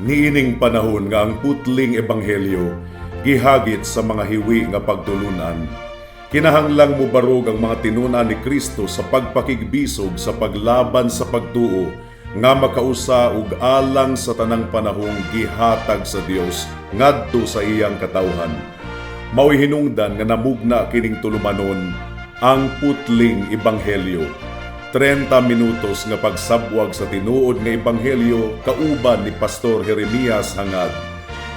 Niining panahon nga ang putling ebanghelyo gihagit sa mga hiwi nga pagtulunan. Kinahanglang mo barog ang mga tinunan ni Kristo sa pagpakigbisog sa paglaban sa pagtuo nga makausa ug alang sa tanang panahong gihatag sa Dios ngadto sa iyang katawhan. Mao'y hinungdan nga namugna kining tulumanon ang putling ebanghelyo. 30 minutos nga pagsabwag sa tinuod nga ebanghelyo kauban ni Pastor Jeremias hangad.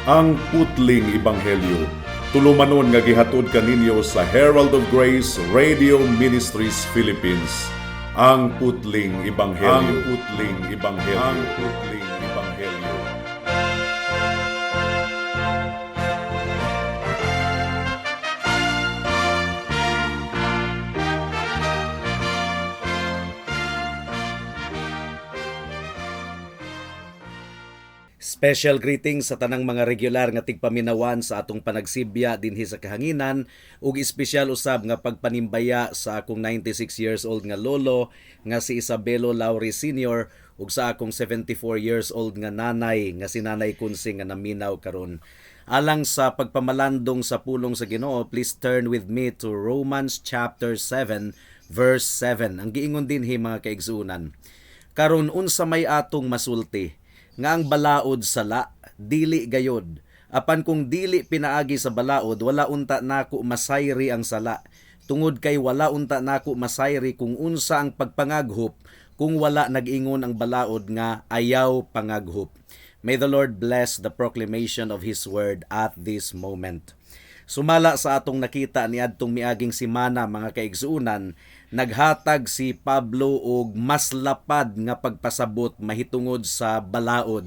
Ang putling ebanghelyo tulumanon nga gihatod kaninyo sa Herald of Grace Radio Ministries Philippines. Ang putling ebanghelyo. Ang putling ebanghelyo. Ang putling ebanghelyo. Special greetings sa tanang mga regular nga tigpaminawan sa atong panagsibya dinhi sa kahanginan ug espesyal usab nga pagpanimbaya sa akong 96 years old nga lolo nga si Isabelo Lauri Sr. ug sa akong 74 years old nga nanay nga si Nanay Kunsing nga naminaw karon. Alang sa pagpamalandong sa pulong sa Ginoo, please turn with me to Romans chapter 7 verse 7. Ang giingon dinhi mga kaigsuunan. Karon unsa may atong masulti nga ang balaod sala dili gayod, apan kung dili pinaagi sa balaod wala unta nako masayri ang sala, tungod kay wala unta nako masayri kung unsa ang pagpangaghop kung wala nag-ingon ang balaod nga ayaw pangaghop. May the Lord bless the proclamation of His word at this moment. Sumala sa atong nakita ni adtong miaging semana mga kaigsuunan, naghatag si Pablo og mas lapad nga pagpasabot mahitungod sa balaod.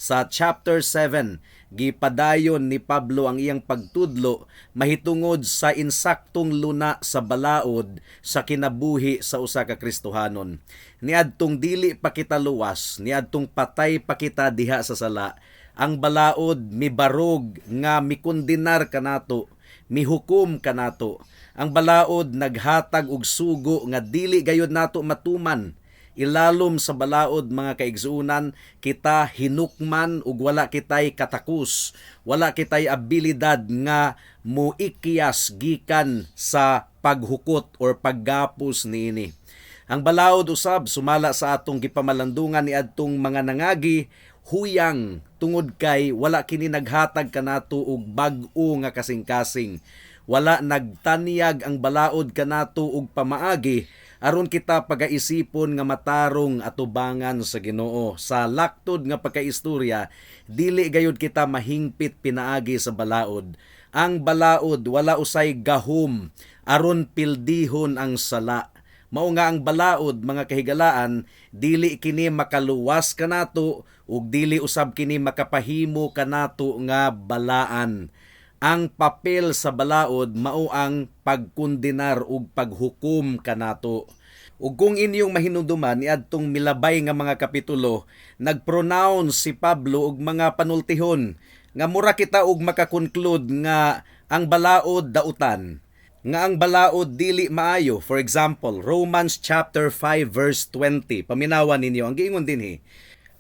Sa chapter 7, gipadayon ni Pablo ang iyang pagtudlo mahitungod sa insaktong luna sa balaod sa kinabuhi sa usa ka Kristohanon. Niadtong dili pa kita luwas, niadtong patay pa kita diha sa sala, ang balaod mibarog nga mikondenar kanato, mihukom kanato. Ang balaod naghatag og sugo nga dili gayud nato matuman. Ilalom sa balaod mga kaigsuunan, kita hinukman ug wala kitay katakus, wala kitay abilidad nga muikyas gikan sa paghukot or paggapos niini. Ang balaod usab sumala sa atong gipamalandungan ni adtong mga nangagi, huyang tungod kay wala kini naghatag kanato og bag-o nga kasing-kasing. Wala nagtanyag ang balaod kanato og pamaagi aron kita pagaisipon nga matarong atubangan sa Ginoo. Sa laktod nga pagkaistorya, dili gayud kita mahingpit pinaagi sa balaod. Ang balaod wala usay gahom aron pildihon ang sala. Mao nga ang balaod mga kahigalaan, dili kini makaluwas kanato ug dili usab kini makapahimo kanato nga balaan. Ang papel sa balaod mao ang pagkondenar ug paghukom kanato. Ug kung inyong mahinumduman niadtong milabay nga mga kapitulo, nagpronounce si Pablo og mga panultihon nga mura kita og makakonclude nga ang balaod dautan, nga ang balaod dili maayo. For example, Romans chapter 5 verse 20. Paminawan ninyo ang giingon dinhi.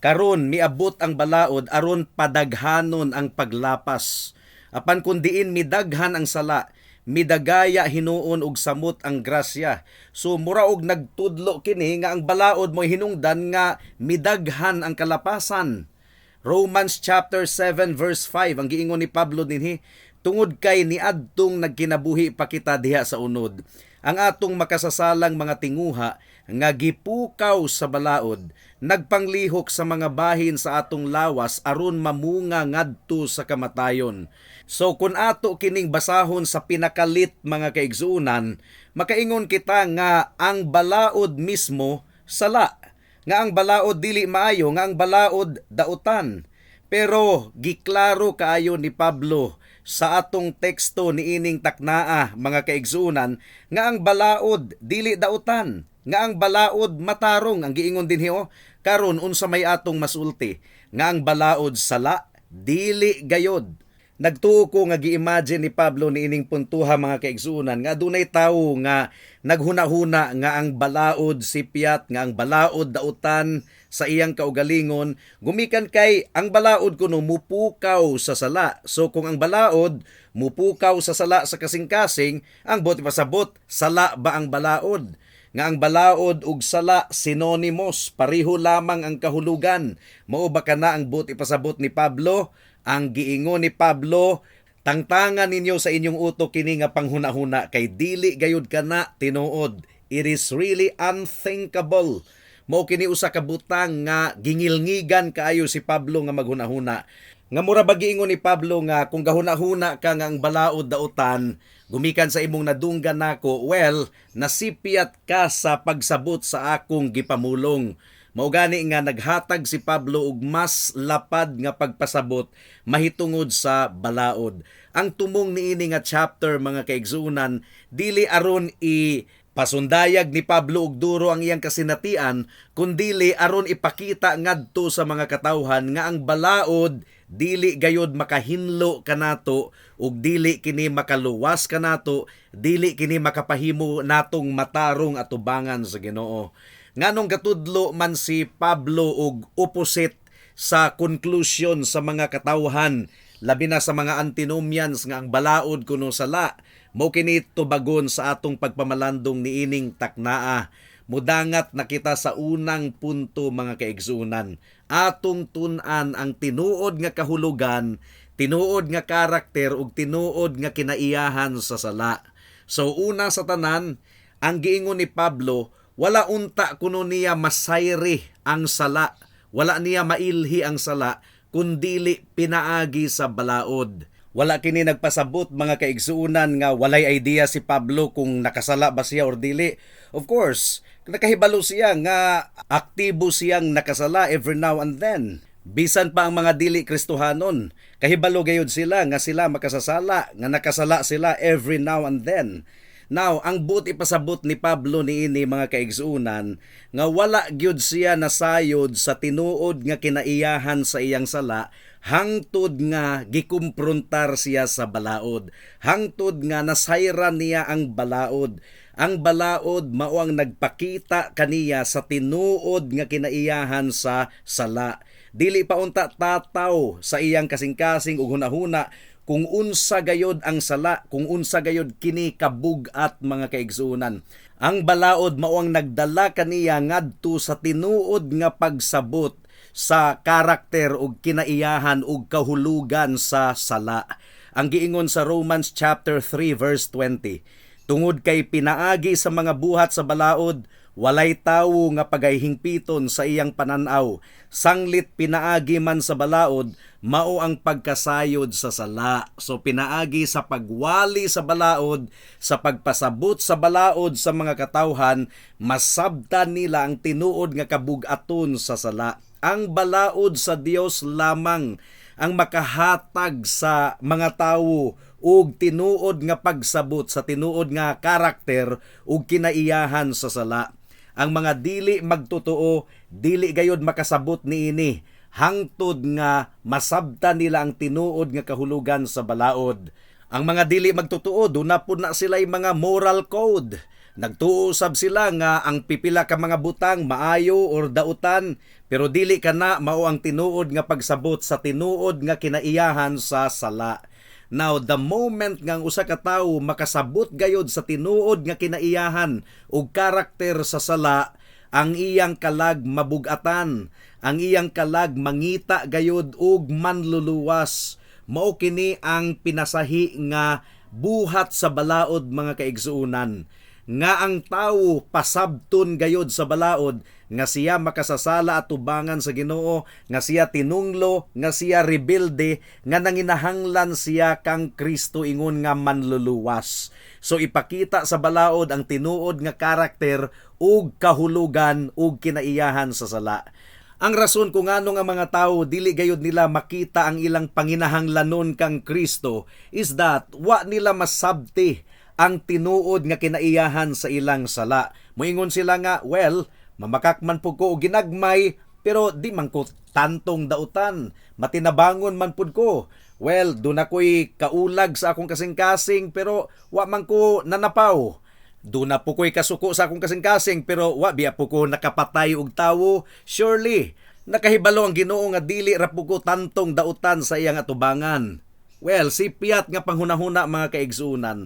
Karon miabot ang balaod aron padaghanon ang paglapas. Apan kun diin midaghan ang sala, midagaya hinuon og samot ang grasya. So mura og nagtudlo kini nga ang balaod mo hinungdan nga midaghan ang kalapasan. Romans chapter 7 verse 5 ang giingon ni Pablo dinhi, tungod kay niadtong nagkinabuhi pa kita diha sa unod, ang atong makasasalang mga tinguha nga gipukaw sa balaod, nagpanglihok sa mga bahin sa atong lawas aron mamunga ngadto sa kamatayon. So kung ato kining basahon sa pinakalit mga kaigsuunan, makaingon kita nga ang balaod mismo sala, nga ang balaod dili maayo, nga ang balaod dautan. Pero giklaro kaayo ni Pablo sa atong teksto niining taknaa mga kaigsuunan nga ang balaod dili dautan, nga ang balaod matarong. Ang giingon dinhi karon unsa may atong masulti nga ang balaod sala dili gayod. Nagtuo ko nga gi-imagine ni Pablo niining puntuha mga kaigsuunan nga dunay tawo nga naghuna-huna nga ang balaod sipyat, nga ang balaod dautan sa iyang kaugalingon, gumikan kay ang balaod kuno mupukaw sa sala. So kung ang balaod mupukaw sa sala sa kasing-kasing, ang buti pasabot, sala ba ang balaod? Nga ang balaod ug sala synonymous, pareho lamang ang kahulugan. Mao ba kana ang buti pasabot ni Pablo? Ang giingon ni Pablo, tangtangan ninyo sa inyong utok kini nga panghuna-huna kay dili gayud kana tinuod. It is really unthinkable. Mao kini usa ka butang nga gingilngigan kaayo si Pablo nga maghuna-huna. Nga mura ba giingon ni Pablo nga kung gahuna-huna ka nga ang balaod dautan, gumikan sa imong nadunggan nako, well, nasipiat ka sa pagsabot sa akong gipamulong. Mao gani nga naghatag si Pablo og mas lapad nga pagpasabot mahitungod sa balaod. Ang tumong niini nga chapter mga kaigsunan, dili aron pasundayag ni Pablo og duro ang iyang kasinatian, kundili aron ipakita ngadto sa mga katawhan nga ang balaod dili gayud makahinlo kanato ug dili kini makaluwas kanato, dili kini makapahimo natong matarong atubangan sa Ginoo. Nganong katudlo man si Pablo og opposite sa conclusion sa mga katawhan, labi na sa mga antinomians nga ang balaod kuno sala, mao kini tubagon sa atong pagpamalandong niining taknaa. Mudangat na kita sa unang punto mga kaigsunan. Atong tun-an ang tinuod nga kahulugan, tinuod nga karakter ug tinuod nga kinaiyahan sa sala. So una sa tanan, ang giingon ni Pablo, wala unta kuno niya masayri ang sala, wala niya mailhi ang sala, kundili pinaagi sa balaod. Wala kini nagpasabot mga kaigsuunan nga walay idea si Pablo kung nakasala ba siya or dili. Of course, nakahibalo siya nga aktibo siyang nakasala every now and then. Bisan pa ang mga dili Kristohanon, kahibalo gayud sila nga sila makasasala, nga nakasala sila every now and then. Now, ang buot ipasabot ni Pablo niini mga kaigsuunan nga wala gyud siya nasayod sa tinuod nga kinaiyahan sa iyang sala, hangtod nga gikumprontar siya sa balaod, hangtod nga nasayran niya ang balaod. Ang balaod mao ang nagpakita kaniya sa tinuod nga kinaiyahan sa sala. Dili pa unta tataw sa iyang kasing-kasing ug hunahuna kung unsa gayod ang sala, kung unsa gayod kini kabug-at mga kaigsuunan. Ang balaod mao ang nagdala kaniya ngadto sa tinuod nga pagsabot sa karakter ug kinaiyahan ug kahulugan sa sala. Ang giingon sa Romans chapter 3 verse 20, tungod kay pinaagi sa mga buhat sa balaod, walay tawo nga pagahingpiton sa iyang pananaw. Sanglit pinaagi man sa balaod, mao ang pagkasayod sa sala. So pinaagi sa pagwali sa balaod, sa pagpasabot sa balaod sa mga katawhan, masabtan nila ang tinuod nga kabug-aton sa sala. Ang balaod sa Dios lamang ang makahatag sa mga tawo ug tinuod nga pagsabot sa tinuod nga karakter ug kinaiyahan sa sala. Ang mga dili magtotoo, dili gayud makasabot niini, hangtod nga masabtan nila ang tinuod nga kahulugan sa balaod. Ang mga dili magtotoo, doon na po na sila'y mga moral code. Nagtuusab sila nga ang pipila ka mga butang maayo or dautan, pero dili kana mao ang tinuod nga pagsabot sa tinuod nga kinaiyahan sa sala. Now, the moment nga ang usa ka tawo makasabot gayod sa tinuod nga kinaiyahan ug karakter sa sala, ang iyang kalag mabugatan, ang iyang kalag mangita gayod ug manluluwas. Mao kini ang pinasahi nga buhat sa balaod mga kaigsuunan. Nga ang tawo pasabton gayod sa balaod, nga siya makasasala at tubangan sa Ginoo, nga siya tinunglo, nga siya rebelde, nga nanginahanglan siya kang Kristo ingon nga manluluwas. So ipakita sa balaod ang tinuod nga karakter ug kahulugan ug kinaiyahan sa sala. Ang rason kung ano nga mga tao dili gayud nila makita ang ilang panginahanglanon kang Kristo is that wa nila masabti ang tinuod nga kinaiyahan sa ilang sala. Moingon sila nga, well, mamakakman po ko o ginagmay, pero di man ko tantong dautan. Matinabangon man po ko. Well, doon ako'y kaulag sa akong kasing-kasing, pero wa man ko nanapaw. Do na po ko'y kasuko sa akong kasing-kasing pero wa biya po ko nakapatay og tawo. Surely nakahibalo ang Ginoo nga dili ra po ko tantong dautan sa iyang atubangan. Well, sipyat nga panghunahuna mga kaigsuunan.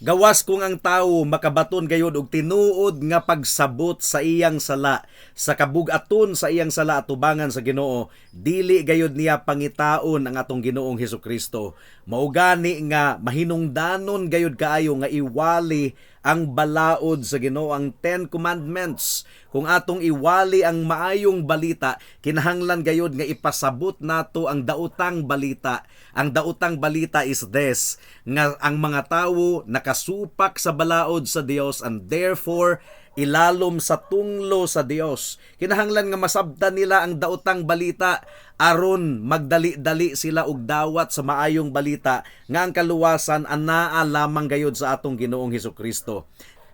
Gawas kung ang tawo makabaton gayud og tinuod nga pagsabot sa iyang sala, sa kabug-aton sa iyang sala atubangan sa Ginoo, dili gayud niya pangitaon ang atong Ginoong Hesukristo. Mao gani nga mahinungdanon gayud kaayo nga iwali ang balaod sa Ginoo, ang 10 Commandments. Kung atong iwali ang maayong balita, kinahanglan gayud nga ipasabot nato ang daotang balita. Ang daotang balita is this, nga ang mga tawo nakasupak sa balaod sa Dios and therefore ilalom sa tunglo sa Dios. Kinahanglan nga masabtan nila ang daotang balita aron magdali-dali sila og dawat sa maayong balita nga ang kaluwasan anaa lamang gayud sa atong Ginoong Hesukristo.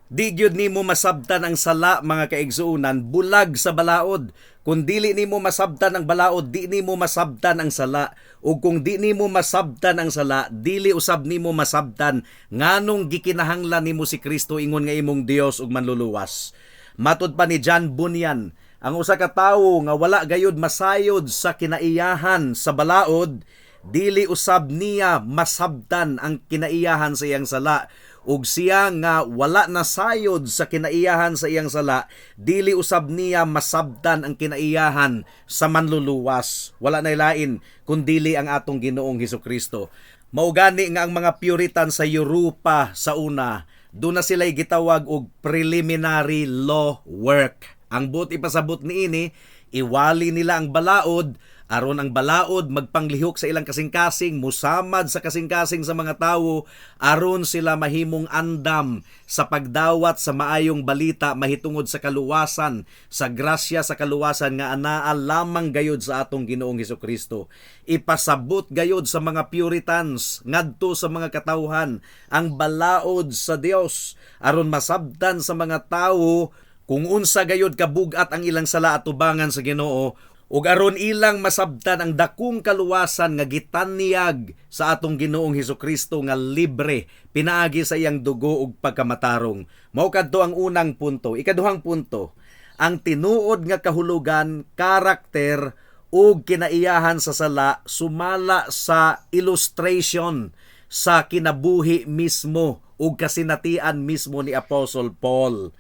Di gyud nimo masabtan ang sala mga kaigsuunan bulag sa balaod. Kung dili nimo masabtan ang balaod, di nimo masabtan ang sala. Ug kung di nimo masabtan ang sala, dili usab nimo masabtan nganong gikinahanglan nimo si Kristo ingon nga imong Dios ug manluluwas. Matud pa ni John Bunyan, ang usa ka tawo nga wala gayud masayod sa kinaiyahan sa balaod, dili usab niya masabtan ang kinaiyahan sa iyang sala. Ug siya nga wala nasayod sa kinaiyahan sa iyang sala, dili usab niya masabtan ang kinaiyahan sa manluluwas. Wala na lain kundili ang atong Ginoong Hesukristo. Mao gani nga ang mga Puritan sa Europa sa una, doon na sila'y gitawag og preliminary law work. Ang buot ipasabot niini, iwali nila ang balaod aron ang balaod magpanglihok sa ilang kasing-kasing, musamad sa kasing-kasing sa mga tawo aron sila mahimong andam sa pagdawat sa maayong balita mahitungod sa kaluwasan, sa grasya sa kaluwasan nga anaa lamang gayud sa atong Ginoong Hesukristo. Ipasabot gayud sa mga Puritans ngadto sa mga katawhan ang balaod sa Dios aron masabtan sa mga tawo kung unsa gayud kabugat ang ilang sala atubangan sa Ginoo, ug aron ilang masabtan ang dakong kaluwasan nga gitanyag sa atong Ginoong Hesukristo nga libre pinaagi sa iyang dugo ug pagkamatarong. Mao kadto ang unang punto. Ikaduhang punto, ang tinuod nga kahulugan, karakter ug kinaiyahan sa sala sumala sa illustration sa kinabuhi mismo ug kasinatian mismo ni Apostle Paul.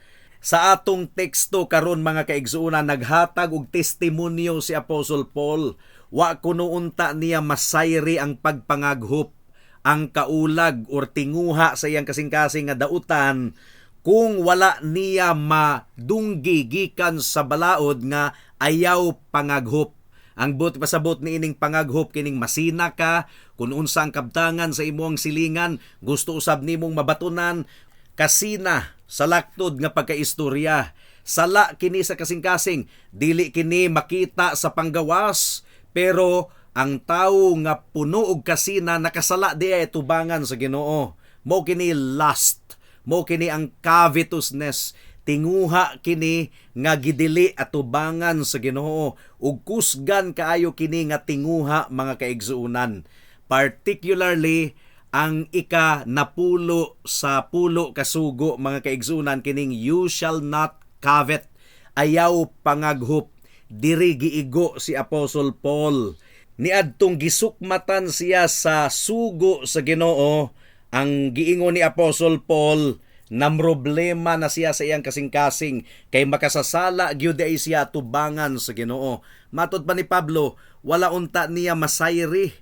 Sa atong teksto karon mga kaigsuunan, naghatag og testimonyo si Apostle Paul. Wa kuno unta niya masayri ang pagpangaghop, ang kaulag or tinguha sa iyang kasing-kasing nga dautan kung wala niya madunggi gikan sa balaod nga ayaw pangaghop. Ang buot pasabot ni ining pangaghop kining masina ka, kung unsa ang kabtangan sa imong silingan, gusto usab nimong mabatunan, kasina sa laktod nga pagkaistorya. Sala kini sa kasing-kasing, dili kini makita sa panggawas, pero ang tawo nga puno og kasina nakasala diay tubangan sa Ginoo. Mo kini lust, mo kini ang covetousness, tinguha kini nga gidili atubangan sa Ginoo ug kusgan kaayo kini nga tinguha mga kaigsuunan. Particularly ang ika-napulo sa pulo kasugo mga kaigsunan kining you shall not covet, ayaw pangaghop. Diri giigo si Apostle Paul. Niadtong gisukmatan siya sa sugo sa Ginoo, ang giingon ni Apostle Paul, namroblema na siya sa iyang kasing-kasing kay makasasala gyud ay siya tubangan sa Ginoo. Matod pa ni Pablo, wala unta niya masayri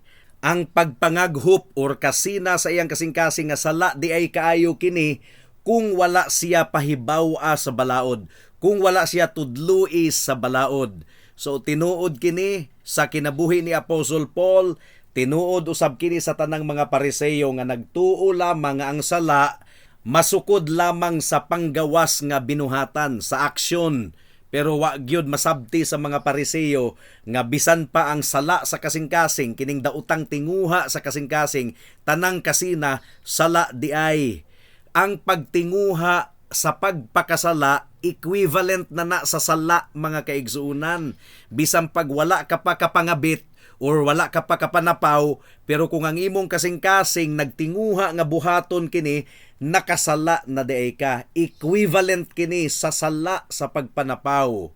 ang pagpangaghop or kasina sa iyang kasing-kasing nga sala di ay kaayo kini kung wala siya pahibaw-a sa balaod, kung wala siya tudloi sa balaod. So tinuod kini sa kinabuhi ni Apostle Paul, tinuod usab kini sa tanang mga Pariseo nga nagtuo lamang nga ang sala masukod lamang sa panggawas nga binuhatan, sa aksyon. Pero wa gyud masabti sa mga Pariseo nga bisan pa ang sala sa kasing-kasing kining daotang tinguha sa kasing-kasing tanang kasina sala di ay. Ang pagtinguha sa pagpakasala equivalent na sa sala mga kaigsuunan. Bisan pag wala ka pa kapangabit or wala ka pa kapanapaw, pero kung ang imong kasing-kasing nagtinguha nga buhaton kini, nakasala na diay ka. Equivalent kini sa sala sa pagpanapaw.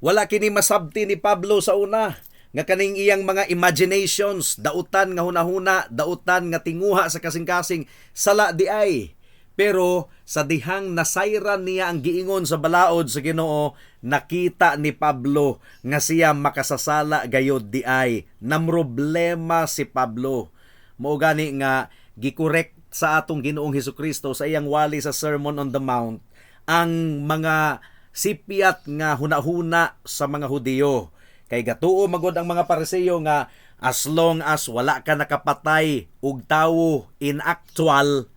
Wala kini masabti ni Pablo sa una nga kaning iyang mga imaginations, dautan nga hunahuna, dautan nga tinguha sa kasing-kasing, sala di ay. Pero sa dihang nasayran niya ang giingon sa balaod sa Ginoo, nakita ni Pablo nga siya makasasala gayod di ay. Namroblema si Pablo. Mao gani nga gikorek sa atong Ginoong Hesukristo sa iyang wali sa Sermon on the Mount ang mga sipiat nga hunahuna sa mga Hudiyo. Kay gatuo magod ang mga Pariseyo nga as long as wala ka nakapatay og tawo in actual,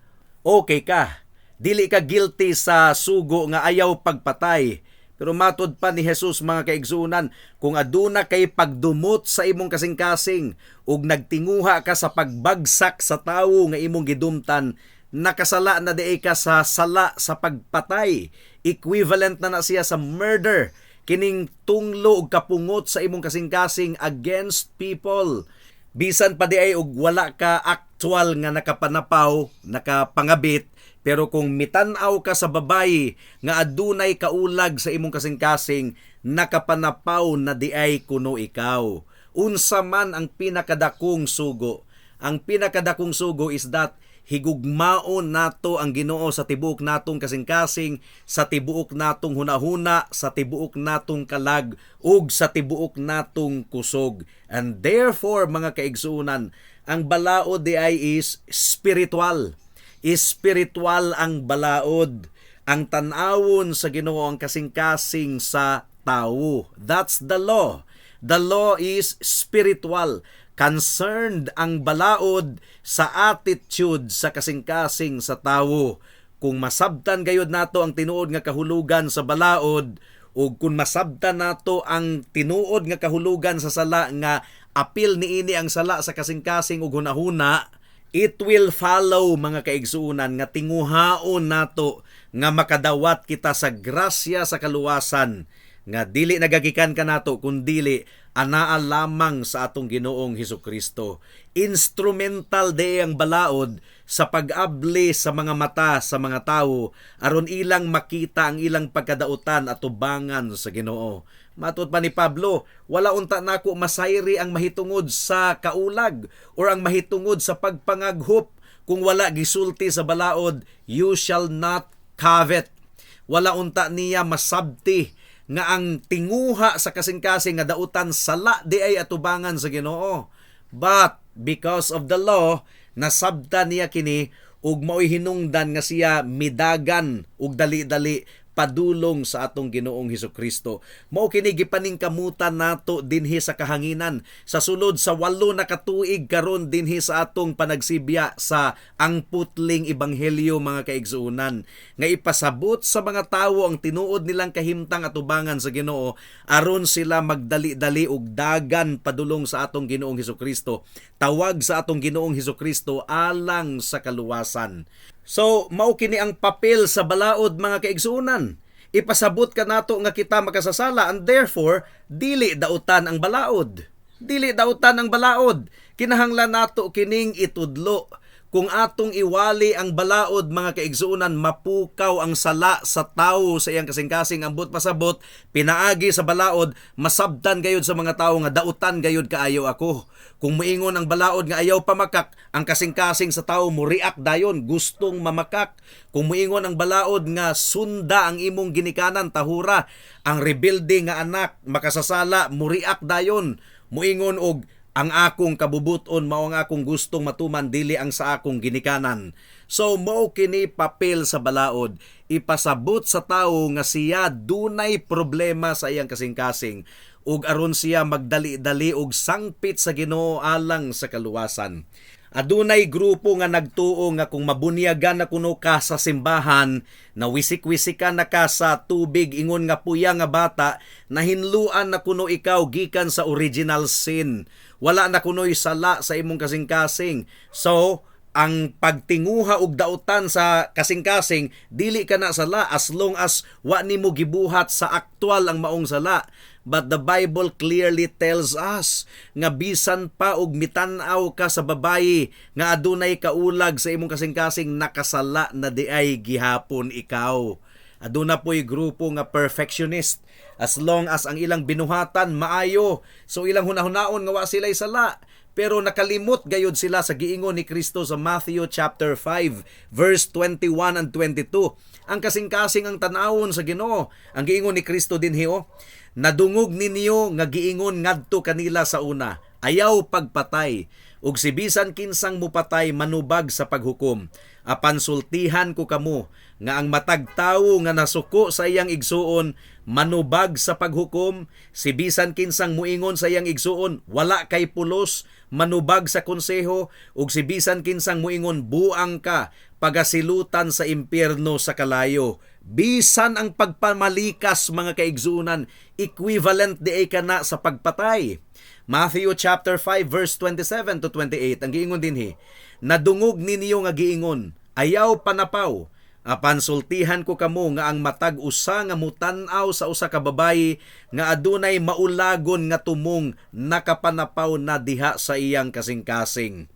okay ka. Dili ka guilty sa sugo nga ayaw pagpatay. Pero matod pa ni Jesus mga kaigsunan, kung aduna kay pagdumot sa imong kasing-kasing ug nagtinguha ka sa pagbagsak sa tawo nga imong gidumtan, nakasala na diay ka sa sala sa pagpatay. Equivalent na siya sa murder. Kining tunglo ug kapungot sa imong kasing-kasing against people. Bisan pa di ay og wala ka actual nga nakapanapaw, nakapangabit, pero kung mitan-aw ka sa babayi nga adunay kaulag sa imong kasing-kasing, nakapanapaw na di ay kuno ikaw. Unsa man ang pinakadakong sugo? Ang pinakadakong sugo is that higugmaon nato ang Ginoo sa tibuok natong kasing-kasing, sa tibuok natong hunahuna, sa tibuok natong kalag, ug sa tibuok natong kusog. And therefore, mga kaigsunan, ang balaod di ay is spiritual. Spiritual ang balaod. Ang tanawon sa Ginoo ang kasing-kasing sa tawo. That's the law. The law is spiritual. Concerned ang balaod sa attitude sa kasing-kasing sa tawo. Kung masabtan gayud nato ang tinuod nga kahulugan sa balaod, o kung masabtan nato ang tinuod nga kahulugan sa sala nga apil niini ang sala sa kasing-kasing ug hunahuna, it will follow mga kaigsuunan nga tinguhaon nato nga makadawat kita sa grasya sa kaluwasan nga dili nagagikan ka nato kundili anaa lamang sa atong Ginoong Hesukristo. Instrumental de ang balaod sa pag-abli sa mga mata sa mga tawo aron ilang makita ang ilang pagkadautan at tubangan sa Ginoo. Matud pa ni Pablo, wala unta nako masayri ang mahitungod sa kaulag or ang mahitungod sa pagpangaghop. Kung wala gisulti sa balaod, you shall not covet. Wala unta niya masabti nga ang tinguha sa kasing-kasing nga dautan sala di ay atubangan sa Ginoo. But because of the law, nasabta niya kini ug mao'y hinungdan nga siya midagan ug dali-dali padulong sa atong Ginoong Hesukristo. Mao kini gipaningkamutan nato dinhi sa kahanginan sa sulod sa 8 na katuig karon dinhi sa atong panagsibya sa ang putling ebanghelyo mga kaigsuunan nga ipasabot sa mga tawo ang tinuod nilang kahimtang atubangan sa Ginoo aron sila magdali-dali og dagan padulong sa atong Ginoong Hesukristo. Tawag sa atong Ginoong Hesukristo alang sa kaluwasan. So, mao kini ang papel sa balaod mga kaigsuunan. Ipasabot ka nato nga kita makasasala and therefore, dili dautan ang balaod. Dili dautan ang balaod. Kinahanglan nato kining itudlo. Kung atong iwali ang balaod mga kaigsuunan, mapukaw ang sala sa tawo sa iyang kasing-kasing ambot pasabot, pinaagi sa balaod, masabtan gayud sa mga tawo nga dautan gayud kaayo ako. Kung moingon ang balaod nga ayaw pamakak, ang kasing-kasing sa tawo mo react dayon, gustong mamakak. Kung moingon ang balaod nga sunda ang imong ginikanan tahura, ang rebelde nga anak makasasala mo react dayon. Moingon og ang akong kabubuton mao ang akong gustong matuman dili ang sa akong ginikanan. So mao kini papel sa balaod, ipasabot sa tawo nga siya dunay problema sa iyang kasing-kasing ug aron siya magdali-dali og sangpit sa Ginoo alang sa kaluwasan. Adunay grupo nga nagtuo nga kung mabunyagan na kuno ka sa simbahan, na wisik-wisikan na ka sa tubig ingon nga puya nga bata, nahinluan na kuno ikaw gikan sa original sin. Wala na kuno'y sala sa imong kasing-kasing. So, ang pagtinguha og dautan sa kasing-kasing, dili ka na sala as long as wa nimo gibuhat sa aktual ang maong sala. But the Bible clearly tells us nga bisan pa og mitan-aw ka sa babayi nga adunay kaulag sa imong kasing-kasing, nakasala na diay gihapon ikaw. Aduna po'y grupo nga perfectionist. As long as ang ilang binuhatan maayo, so ilang hunahunahon nga wa sila'y sala. Pero nakalimot gayud sila sa giingon ni Kristo sa Matthew chapter 5 verse 21 and 22. Ang kasing-kasing ang tanawon sa Ginoo. Ang giingon ni Kristo dinhi, nadungog ninyo nga giingon ngadto kanila sa una, ayaw pagpatay, ug si bisan kinsang mupatay manubag sa paghukom. Apan sultihan ko kamo nga ang matag tawo nga nasuko sa iyang igsuon manubag sa paghukom, si bisan kinsang muingon sa iyang igsuon wala kay pulos manubag sa konseho, ug si bisan kinsang muingon buang ka pagasilutan sa impyerno sa kalayo. Bisan ang pagpamalikas mga kaigsuunan, equivalent di ka na sa pagpatay. Matthew chapter 5 verse 27 to 28 ang giingon dinhi, nadungog ninyo nga giingon, ayaw panapaw, apan sultihan ko kamo nga ang matag usa nga mutan-aw sa usa ka babayi nga adunay maulagon nga tumong nakapanapaw na diha sa iyang kasing-kasing.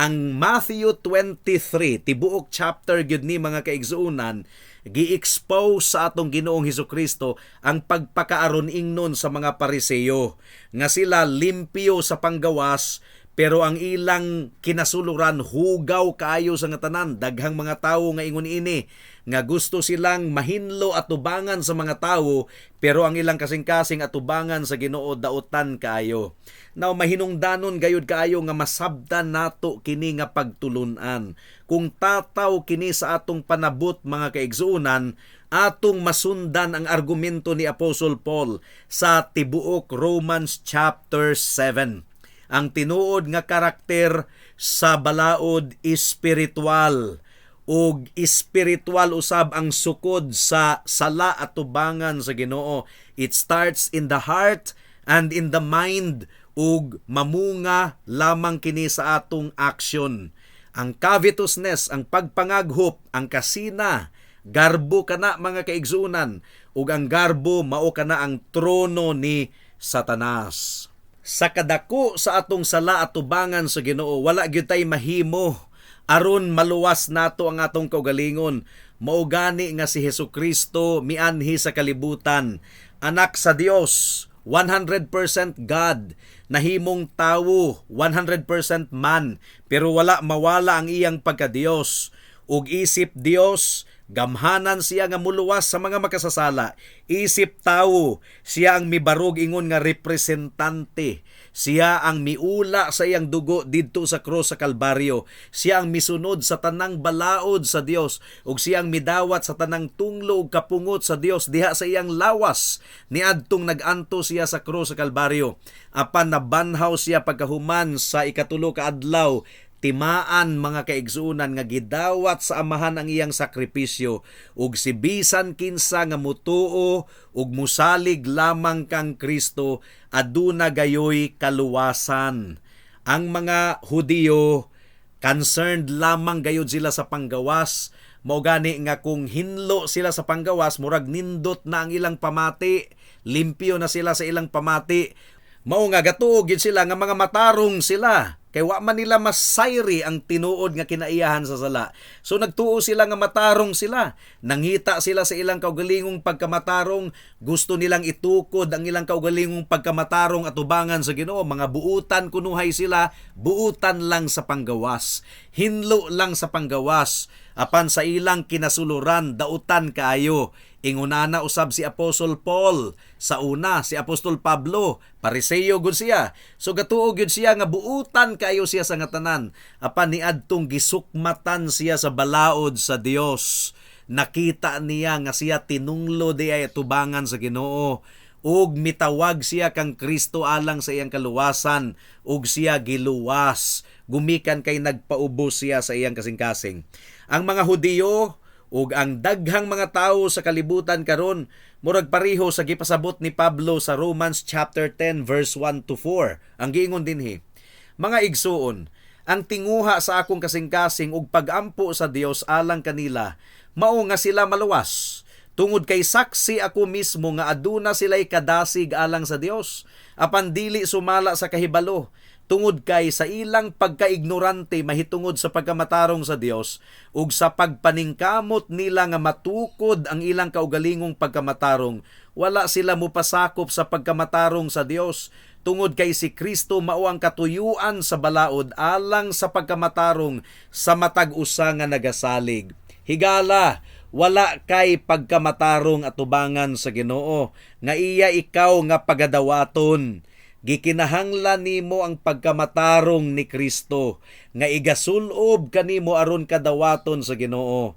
Ang Matthew 23, tibuok chapter gyud ni mga kaigsuunan, gi-expose sa atong Ginoong Hesukristo ang pagpakaaron ingnon sa mga Pariseo nga sila limpyo sa panggawas, pero ang ilang kinasuluran hugaw kaayo sa nga tanan. Daghang mga tawo nga ingon ini nga gusto silang mahinlo at tubangan sa mga tawo, pero ang ilang kasing-kasing at tubangan sa Ginoo dautan kaayo. Now mahinungdanon gayud kaayo nga masabtan nato kini nga pagtulunan. Kung tataw kini sa atong panabot mga kaigsuunan, atong masundan ang argumento ni Apostle Paul sa tibuok Romans chapter 7. Ang tinuod nga karakter sa balaod espiritual, ug espiritual usab ang sukod sa sala at tubangan sa Ginoo. It starts in the heart and in the mind, ug mamunga lamang kini sa atong action. Ang covetousness, ang pagpangaghop, ang kasina, garbo kana mga kaigsuunan, ug ang garbo mao kana ang trono ni Satanas. Sa kadako sa atong sala at tubangan sa Ginoo, wala gyud tay mahimo aron maluwas nato ang atong kaugalingon. Mao gani nga si Hesukristo mianhi sa kalibutan, anak sa Dios, 100% God, nahimong tawo, 100% man, pero wala mawala ang iyang pagka-Dios. Ug isip Dios, gamhanan siya nga muluwas sa mga makasasala. Isip tawo, siya ang mibarog ingon nga representante. Siya ang miula sa iyang dugo didto sa krus sa Kalbaryo. Siya ang misunod sa tanang balaod sa Dios, ug siya ang midawat sa tanang tunglo ug kapungot sa Dios diha sa iyang lawas niadtong nag-anto siya sa krus sa Kalbaryo. Apan nabanhaw siya pagkahuman sa ikatulo ka adlaw, timaan mga kaigsuunan nga gidawat sa amahan ang iyang sakripisyo, ug si bisan kinsa nga mutuo ug musalig lamang kang Kristo aduna gayoy kaluwasan. Ang mga Hudiyo concerned lamang gayud sila sa panggawas. Mao gani nga kung hinlo sila sa panggawas, murag nindot na ang ilang pamati, limpyo na sila sa ilang pamati. Mao nga gatuog gyud sila nga mga matarong sila. Kay wa man nila masayri ang tinuod nga kinaiyahan sa sala. So nagtuo sila nga matarong sila. Nangita sila sa ilang kaugalingong pagkamatarong. Gusto nilang itukod ang ilang kaugalingong pagkamatarong at tubangan sa Ginoo. Mga buutan kunuhay sila, buutan lang sa panggawas. Hinlo lang sa panggawas. Apan sa ilang kinasuluran, dautan kaayo. Ingunana usab si Apostle Paul. Sa una, si Apostol Pablo, Pariseo gud siya. So gatuog gud siya nga buutan kayo siya sa ngatanan. Apan niadtong gisukmatan siya sa balaod sa Dios. Nakita niya nga siya tinunglo di ay tubangan sa Ginoo. Ug mitawag siya kang Kristo alang sa iyang kaluwasan, ug siya giluwas. Gumikan kay nagpaubos siya sa iyang kasing-kasing. Ang mga Hudiyo ug ang daghang mga tawo sa kalibutan karon murag pareho sa gipasabot ni Pablo sa Romans chapter 10 verse 1 to 4. Ang giingon dinhi, mga igsuon, ang tinguha sa akong kasing-kasing ug pagampo sa Dios alang kanila mao nga sila maluwas. Tungod kay saksi ako mismo nga aduna sila'y kadasig alang sa Dios, apan dili sumala sa kahibalo. Tungod kay sa ilang pagkaignorante mahitungod sa pagkamatarong sa Dios ug sa pagpaningkamot nila nga matukod ang ilang kaugalingong pagkamatarong, wala sila mupasakop sa pagkamatarong sa Dios. Tungod kay si Kristo mao ang katuyuan sa balaod alang sa pagkamatarong sa matag usa nga nagasalig. Higala, wala kay pagkamatarong atubangan sa Ginoo nga iya ikaw nga pagadawaton. Gikinahanglan nimo ang pagkamatarong ni Kristo nga igasulob kanimo aron kadawaton sa Ginoo.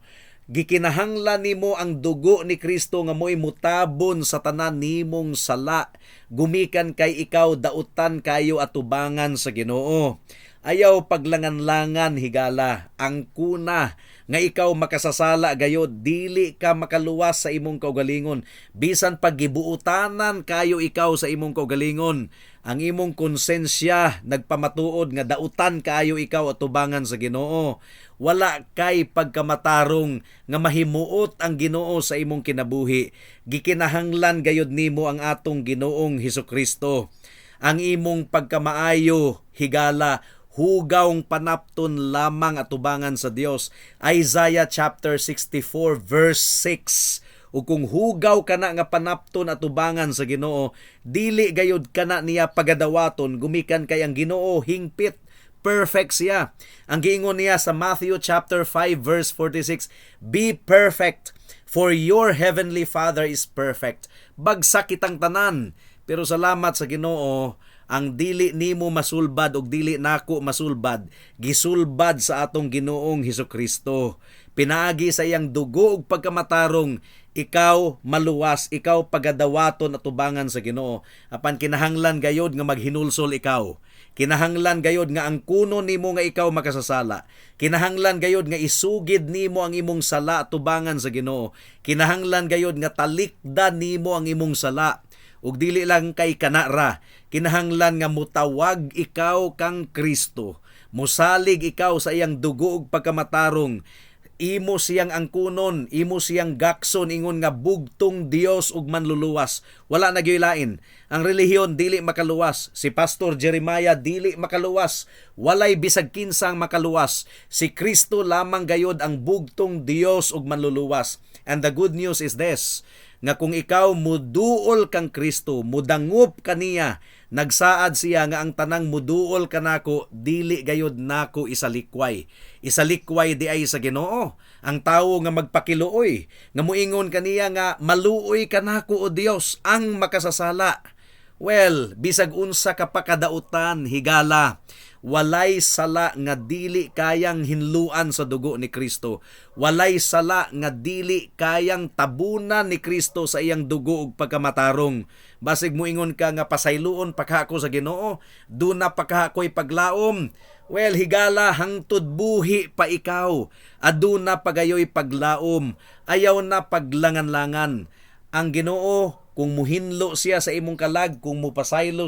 Gikinahanglan nimo ang dugo ni Kristo nga mo'y mutabon sa tanan nimong sala, gumikan kay ikaw dautan kayo atubangan sa Ginoo. Ayaw paglangan-langan higala, ang kuna nga ikaw makasasala gayod, dili ka makaluwas sa imong kaugalingon. Bisan paggibuutanan kayo ikaw sa imong kaugalingon, ang imong konsensya nagpamatuod nga dautan kayo ikaw atubangan sa Ginoo. Wala kay pagkamatarong nga mahimuot ang Ginoo sa imong kinabuhi. Gikinahanglan gayod nimo ang atong Ginoong Hesukristo. Ang imong pagkamaayo higala, hugawng panapton lamang atubangan sa Dios. Isaiah chapter 64 verse 6. O kung hugaw kana nga panapton atubangan sa Ginoo, dili gayud kana niya pagadawaton, gumikan kay ang Ginoo hingpit, perfect siya. Ang giingon niya sa Matthew chapter 5 verse 46, be perfect for your heavenly Father is perfect. Bagsak kitang tanan, pero salamat sa Ginoo, ang dili nimo masulbad ug dili nako masulbad, gisulbad sa atong Ginoong Hesukristo. Pinaagi sa iyang dugo ug pagkamatarong, ikaw maluwas, ikaw pagadawaton atubangan sa Ginoo. Apan kinahanglan gayod nga maghinulsol ikaw. Kinahanglan gayod nga ang kuno nimo nga ikaw makasasala. Kinahanglan gayod nga isugid nimo ang imong sala atubangan sa Ginoo. Kinahanglan gayod nga talikdan nimo ang imong sala. Ug dili lang kay kanara, kinahanglan nga mutawag ikaw kang Kristo. Musalig ikaw sa iyang dugo ug pagkamatarong. Imo siyang angkunon, imo siyang gakson ingon nga bugtong Dios ug manluluwas. Wala na gyud lain. Ang relihiyon dili makaluwas. Si Pastor Jeremiah dili makaluwas. Walay bisag kinsang makaluwas. Si Kristo lamang gayod ang bugtong Dios ug manluluwas. And the good news is this, nga kung ikaw muduol kang Kristo, mudangop kaniya, nagsaad siya nga ang tanang muduol kanako, dili gayod nako isalikway. Isalikway di ay sa Ginoo. Ang tawo nga magpakiluoy, nga muingon kaniya nga maluoy kanako o Dios ang makasasala. Well, bisag unsa ka pakadautan higala, walay sala nga dili kayang hinluan sa dugo ni Kristo. Walay sala nga dili kayang tabunan ni Kristo sa iyang dugo ug pagkamatarong. Basig moingon ka nga pasayloon paghako sa Ginoo, duna paghakoy paglaom. Well, higala hangtod buhi pa ikaw, aduna pagayoy paglaom, ayaw na paglangan-langan. Ang Ginoo, kung muhinlo siya sa imong kalag, kung mupasaylo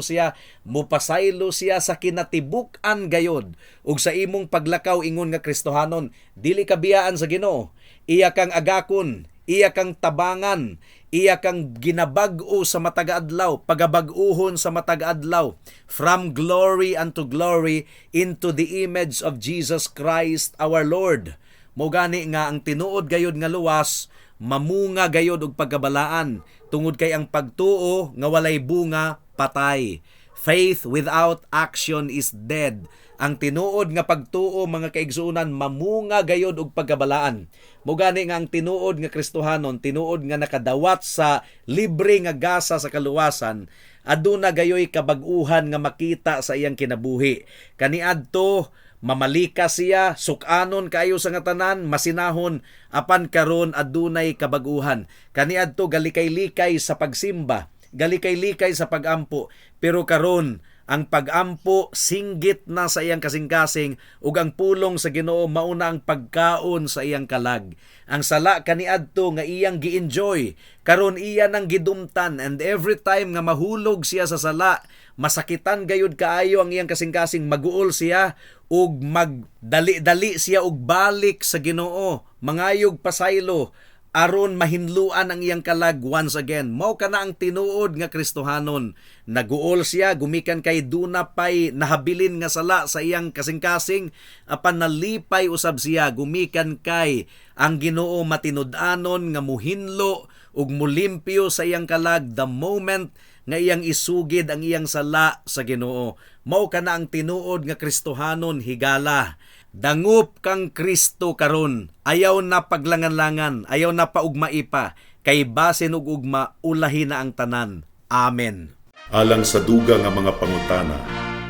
siya sa kinatibuk-an gayod, ug sa imong paglakaw ingon nga Kristohanon, dili ka biyaan sa Ginoo. Iya kang agakon, iya kang tabangan, iya kang ginabag-o sa matag adlaw, pagabag-uhon sa matag adlaw, from glory unto glory into the image of Jesus Christ our Lord. Mo gani nga ang tinuod gayod nga luwas, mamunga gayod og pagkabalaan, tungod kay ang pagtuo nga walay bunga patay. Faith without action is dead. Ang tinuod nga pagtuo mga kaigsuonan, mamunga gayod og pagkabalaan. Mo gani nga ang tinuod nga Kristohanon, tinuod nga nakadawat sa libre nga gasa sa kaluwasan, aduna gayoy kabag-uhan nga makita sa iyang kinabuhi. Kaniadto mamalika siya, sukanon kayo sa nga tanan, masinahon, apan karon adunay kabaguhan. Kaniadto galikay-likay sa pagsimba, galikay-likay sa pagampo, pero karon ang pagampo singgit na sa iyang kasing-kasing ug ang pulong sa Ginoo mauna ang pagkaon sa iyang kalag. Ang sala kaniadto nga iyang gi-enjoy, karon iya nang gidumtan, and every time nga mahulog siya sa sala, masakitan gayud kaayo ang iyang kasing-kasing, maguol siya ug magdali-dali siya og balik sa Ginoo, mangayog pasaylo. aron mahinluan ang iyang kalag once again. Mao kana ang tinuod nga Kristohanon. Naguol siya gumikan kay duna pay nahabilin nga sala sa iyang kasing-kasing, apan nalipay usab siya gumikan kay ang Ginoo matinud-anon nga muhinlo ug mulimpyo sa iyang kalag the moment nga iyang isugid ang iyang sala sa Ginoo. Mao kana ang tinuod nga Kristohanon higala. Dangup kang Kristo karon, ayaw na paglangan-langan, ayaw na paugmaipa, kay basin ug ugma ulahi na ang tanan. Amen. Alang sa duga nga mga pangutana,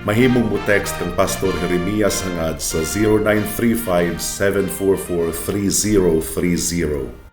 mahimong mo text kang Pastor Jeremias hangad sa 0935-744-3030.